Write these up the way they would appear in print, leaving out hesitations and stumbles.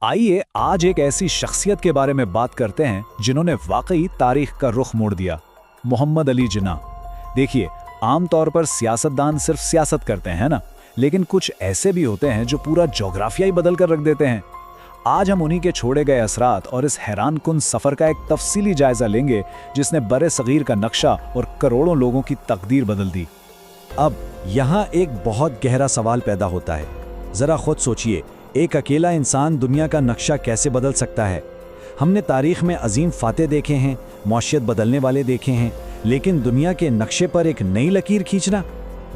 आइए आज एक ऐसी शख्सियत के बारे में बात करते हैं जिन्होंने वाकई तारीख का रुख मोड़ दिया। मोहम्मद अली जिन्ना। देखिए, आमतौर पर सियासतदान सिर्फ सियासत करते हैं ना, लेकिन कुछ ऐसे भी होते हैं जो पूरा जोग्राफिया ही बदल कर रख देते हैं। आज हम उन्हीं के छोड़े गए असरात और इस हैरान कुन सफर का एक तफसीली जायजा लेंगे जिसने बरे सगीर का नक्शा और करोड़ों लोगों की तकदीर बदल दी। अब यहाँ एक बहुत गहरा सवाल पैदा होता है। जरा खुद सोचिए, एक अकेला इंसान दुनिया का नक्शा कैसे बदल सकता है? हमने तारीख में अजीम फातेह देखे हैं, मौशियत बदलने वाले देखे हैं, लेकिन दुनिया के नक्शे पर एक नई लकीर खींचना,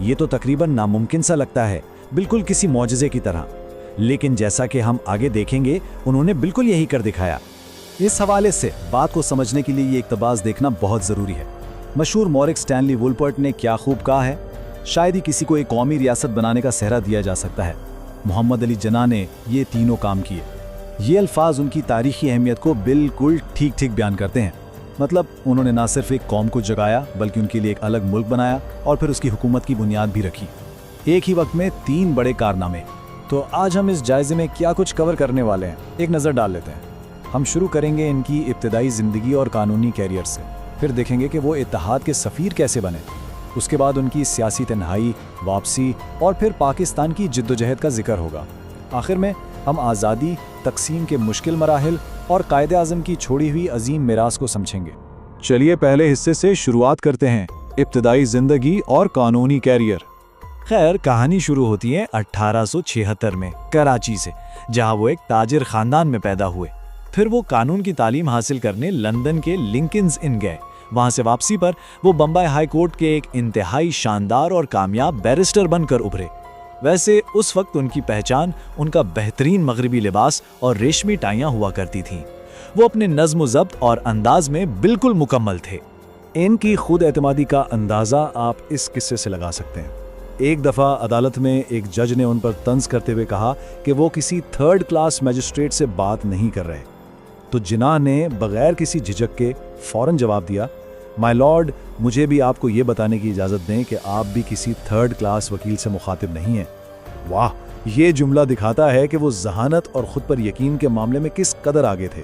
ये तो तकरीबन नामुमकिन सा लगता है, बिल्कुल किसी मौजज़े की तरह। लेकिन जैसा कि हम आगे देखेंगे, उन्होंने बिल्कुल यही कर दिखाया। इस हवाले से बात को समझने के लिए ये इक़्तिबास देखना बहुत ज़रूरी है। मशहूर मौरिक स्टैनली वुलपर्ट ने क्या खूब कहा है, शायद ही किसी को एक कौमी रियासत बनाने का सेहरा दिया जा सकता है। मोहम्मद अली जिन्ना ने ये तीनों काम किए। ये अल्फाज उनकी तारीखी अहमियत को बिल्कुल ठीक ठीक बयान करते हैं। मतलब उन्होंने ना सिर्फ एक कौम को जगाया, बल्कि उनके लिए एक अलग मुल्क बनाया और फिर उसकी हुकूमत की बुनियाद भी रखी। एक ही वक्त में 3 बड़े कारनामे। तो आज हम इस जायजे में क्या कुछ कवर करने वाले हैं, एक नज़र डाल लेते हैं। हम शुरू करेंगे इनकी इब्तिदाई ज़िंदगी और कानूनी कैरियर से, फिर देखेंगे कि वो इत्तेहाद के सफ़ीर कैसे बने। उसके बाद उनकी सियासी तन्हाई, वापसी और फिर पाकिस्तान की जिद्दोजहद का जिक्र होगा। आखिर में हम आज़ादी, तकसीम के मुश्किल मराहिल और कायदे आज़म की छोड़ी हुई अजीम मिरास को समझेंगे। चलिए पहले हिस्से से शुरुआत करते हैं, इब्तिदाई ज़िंदगी और कानूनी कैरियर। खैर, कहानी शुरू होती है 1876 में कराची से, जहां वो एक ताजिर खानदान में पैदा हुए। फिर वो कानून की तालीम हासिल करने लंदन के लिंकन्स इन गए। वहां से वापसी पर वो बम्बई हाई कोर्ट के एक इंतहाई शानदार और कामयाब बैरिस्टर बनकर उभरे। वैसे उस वक्त उनकी पहचान उनका बेहतरीन मगरिबी लिबास और रेशमी टाइयां हुआ करती थीं। वो अपने नज़्म ज़ब्त और अंदाज में बिल्कुल मुकम्मल थे। इनकी खुद एतमादी का अंदाज़ा आप इस किस्से से लगा सकते हैं। एक दफ़ा अदालत में एक जज ने उन पर तंज करते हुए कहा कि वो किसी 3rd क्लास मजिस्ट्रेट से बात नहीं कर रहे, तो जिन्ना ने बगैर किसी झिझक के फ़ौरन जवाब दिया, माय लॉर्ड, मुझे भी आपको ये बताने की इजाज़त दें कि आप भी किसी 3rd क्लास वकील से मुखातिब नहीं हैं। वाह, ये जुमला दिखाता है कि वो जहानत और ख़ुद पर यकीन के मामले में किस कदर आगे थे।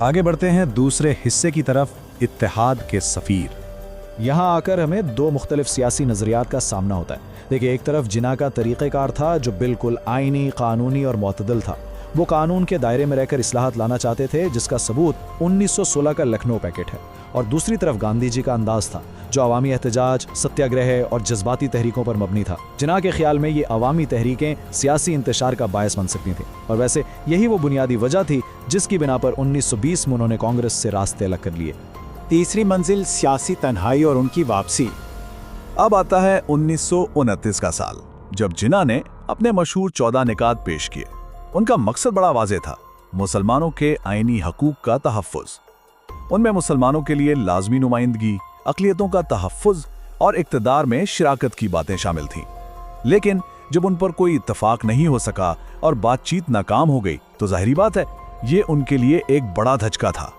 आगे बढ़ते हैं दूसरे हिस्से की तरफ, इत्तेहाद के सफ़ीर। यहाँ आकर हमें 2 मुख्तलिफ सियासी नज़रियात का सामना होता है। देखिए, एक तरफ जिन्ना का तरीक़ेकार था जो बिल्कुल आइनी, कानूनी और मुतदल था। वो कानून के दायरे में रहकर इस्लाहात लाना चाहते थे, जिसका सबूत 1916 का लखनऊ पैकेट है। और दूसरी तरफ गांधी जी का अंदाज था जो अवामी एहतजाज, सत्याग्रह और जज्बाती तहरीकों पर मबनी था। जिन्ना के ख्याल में ये अवामी तहरीकें सियासी इंतशार का बायस बन सकती थीं, और वैसे यही वो बुनियादी वजह थी जिसकी बिना पर 1920 में उन्होंने कांग्रेस से रास्ते अलग कर लिए। तीसरी मंजिल, सियासी तन्हाई और उनकी वापसी। अब आता है 1929 का साल, जब जिन्ना ने अपने मशहूर 14 निकात पेश किए। उनका मकसद बड़ा वाज़ेह था, मुसलमानों के आईनी हकूक का तहफ़्फ़ुज़। उनमें मुसलमानों के लिए लाजमी नुमाइंदगी, अक़लियतों का तहफ़्फ़ुज़ और इक़्तिदार में शिराकत की बातें शामिल थीं। लेकिन जब उन पर कोई इत्तफ़ाक नहीं हो सका और बातचीत नाकाम हो गई, तो ज़ाहिरी बात है ये उनके लिए एक बड़ा धचका था।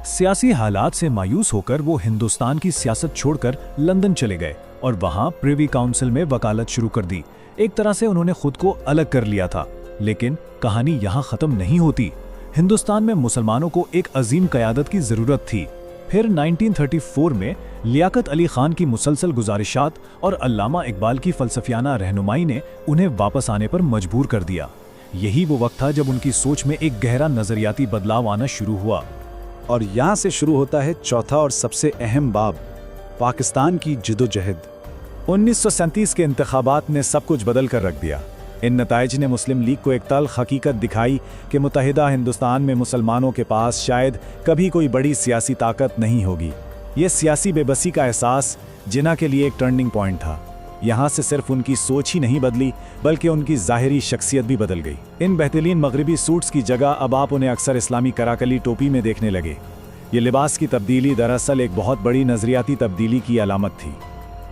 सियासी हालात से मायूस होकर वो हिंदुस्तान की सियासत छोड़कर लंदन चले गए और वहां प्रिवी काउंसिल में वकालत शुरू कर दी। एक तरह से उन्होंने खुद को अलग कर लिया था। लेकिन कहानी यहाँ खत्म नहीं होती। हिंदुस्तान में मुसलमानों को एक अजीम क़यादत की ज़रूरत थी। फिर 1934 में लियाकत अली खान की मुसलसल गुजारिशात और अल्लामा इकबाल की फ़लसफ़ियाना रहनुमाई ने उन्हें वापस आने पर मजबूर कर दिया। यही वो वक्त था जब उनकी सोच में एक गहरा नज़रियाती बदलाव आना शुरू हुआ। और यहाँ से शुरू होता है चौथा और सबसे अहम बाब, पाकिस्तान की जिद्दोजहद। 1937 के इंतखाबात ने सब कुछ बदल कर रख दिया। इन नताइज ने मुस्लिम लीग को एक तल्ख़ हकीकत दिखाई कि मुत्तहिदा हिंदुस्तान में मुसलमानों के पास शायद कभी कोई बड़ी सियासी ताकत नहीं होगी। ये सियासी बेबसी का एहसास जिन्ना के लिए एक टर्निंग पॉइंट था। यहाँ से सिर्फ उनकी सोच ही नहीं बदली, बल्कि उनकी ज़ाहिरी शख्सियत भी बदल गई। इन बेहतरीन मगरिबी सूट्स की जगह अब आप उन्हें अक्सर इस्लामी कराकली टोपी में देखने लगे। ये लिबास की तब्दीली दरअसल एक बहुत बड़ी नज़रियाती तब्दीली की अलामत थी।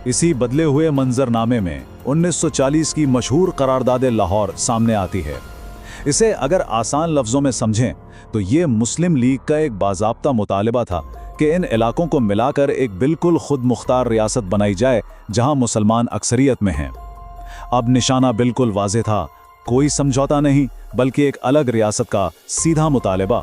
इसी बदले हुए मंजरनामे में 1940 की मशहूर करारदाद लाहौर सामने आती है। इसे अगर आसान लफ्ज़ों में समझें तो ये मुस्लिम लीग का एक बाज़ाब्ता मुतालबा था कि इन इलाकों को मिलाकर एक बिल्कुल खुद मुख्तार रियासत बनाई जाए जहां मुसलमान अक्सरियत में हैं। अब निशाना बिल्कुल वाज़ेह था, कोई समझौता नहीं, बल्कि एक अलग रियासत का सीधा मुतालबा।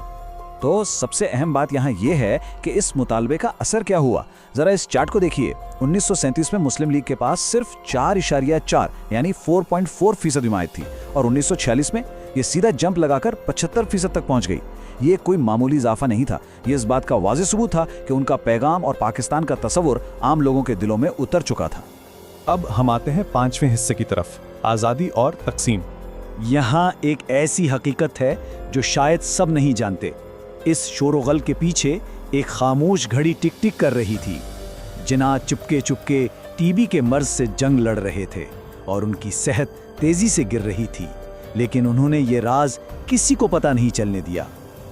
तो सबसे अहम बात यहाँ ये है कि इस मुतालबे का असर क्या हुआ। जरा इस चार्ट को देखिए। 1937 में मुस्लिम लीग के पास सिर्फ 4.4 यानी 4.4% हिमायत थी और 1946 में ये सीधा जंप लगाकर 75% तक पहुंच गई। ये कोई मामूली इजाफा नहीं था, ये इस बात का वाज़ेह सबूत था कि उनका पैगाम और पाकिस्तान का तस्वुर आम लोगों के दिलों में उतर चुका था। अब हम आते हैं 5वें हिस्से की तरफ, आज़ादी और तकसीम। यहाँ एक ऐसी हकीकत है जो शायद सब नहीं जानते। इस शोरोगल के पीछे एक खामोश घड़ी टिक टिक कर रही थी। जिन्ना चुपके चुपके टीबी के मर्ज से जंग लड़ रहे थे और उनकी सेहत तेजी से गिर रही थी, लेकिन उन्होंने ये राज किसी को पता नहीं चलने दिया।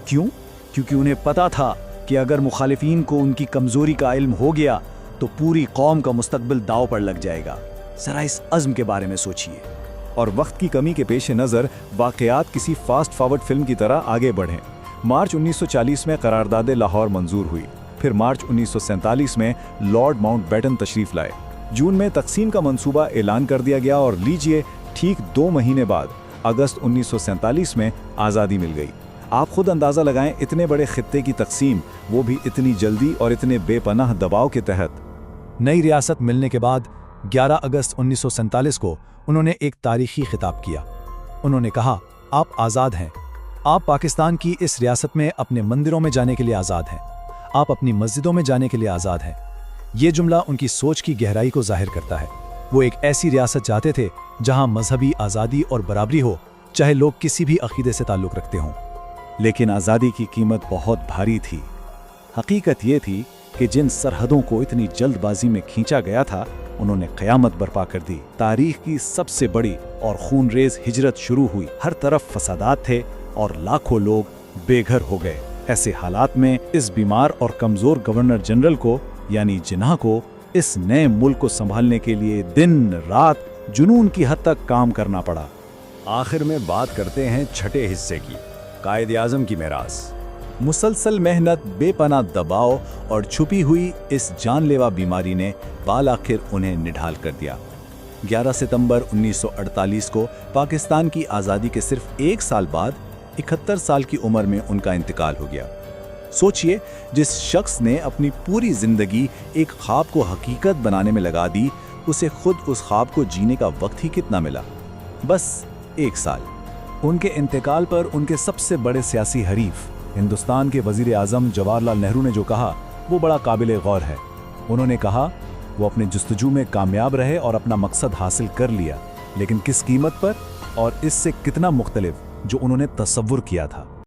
क्यों? क्योंकि उन्हें पता था कि अगर मुखालिफिन को उनकी कमजोरी का इल्म हो गया तो पूरी कौम का मुस्तकबिल दांव पर लग जाएगा। जरा इस अज़्म के बारे में सोचिए। और वक्त की कमी के पेश नज़र वाक़यात किसी फास्ट फॉरवर्ड फिल्म की तरह आगे बढ़ें। मार्च 1940 में करारदाद लाहौर मंजूर हुई। फिर मार्च 1947 में लॉर्ड माउंटबेटन तशरीफ लाए। जून में तकसीम का मंसूबा ऐलान कर दिया गया और लीजिए ठीक 2 महीने बाद अगस्त 1947 में आज़ादी मिल गई। आप खुद अंदाज़ा लगाएं, इतने बड़े खित्ते की तकसीम, वो भी इतनी जल्दी और इतने बेपनाह दबाव के तहत। नई रियासत मिलने के बाद 11 अगस्त 1947 को उन्होंने एक तारीखी खिताब किया। उन्होंने कहा, आप आज़ाद हैं। आप पाकिस्तान की इस रियासत में अपने मंदिरों में जाने के लिए आज़ाद हैं। आप अपनी मस्जिदों में जाने के लिए आज़ाद हैं। ये जुमला उनकी सोच की गहराई को जाहिर करता है। वो एक ऐसी रियासत चाहते थे जहां मजहबी आज़ादी और बराबरी हो, चाहे लोग किसी भी अकीदे से ताल्लुक़ रखते हों। लेकिन आज़ादी की कीमत बहुत भारी थी। हकीकत ये थी कि जिन सरहदों को इतनी जल्दबाजी में खींचा गया था, उन्होंने क़यामत बर्पा कर दी। तारीख की सबसे बड़ी और खूनरेज हिजरत शुरू हुई। हर तरफ फसादात थे और लाखों लोग बेघर हो गए। ऐसे हालात में इस बीमार और कमज़ोर गवर्नर जनरल को यानी जिन्ना को इस नए मुल्क को संभालने के लिए दिन रात जुनून की हद तक काम करना पड़ा। आखिर में बात करते हैं छठे हिस्से की, कायद आज़म की मीरास। मुसलसल मेहनत, बेपनाह दबाव और छुपी हुई इस जानलेवा बीमारी ने बाल आखिर उन्हें निढाल कर दिया। 11 सितंबर 1948 को पाकिस्तान की आज़ादी के सिर्फ 1 साल बाद 71 साल की उम्र में उनका इंतकाल हो गया। सोचिए, जिस शख्स ने अपनी पूरी जिंदगी एक ख्वाब को हकीकत बनाने में लगा दी, उसे खुद उस ख्वाब को जीने का वक्त ही कितना मिला? बस 1 साल। उनके इंतकाल पर उनके सबसे बड़े सियासी हरीफ हिंदुस्तान के वजीर आज़म जवाहरलाल नेहरू ने जो कहा, वो बड़ा काबिल गौर है। उन्होंने कहा, वो अपने जुस्तजू में कामयाब रहे और अपना मकसद हासिल कर लिया, लेकिन किस कीमत पर और इससे कितना मुख्तलिफ जो उन्होंने तसव्वुर किया था।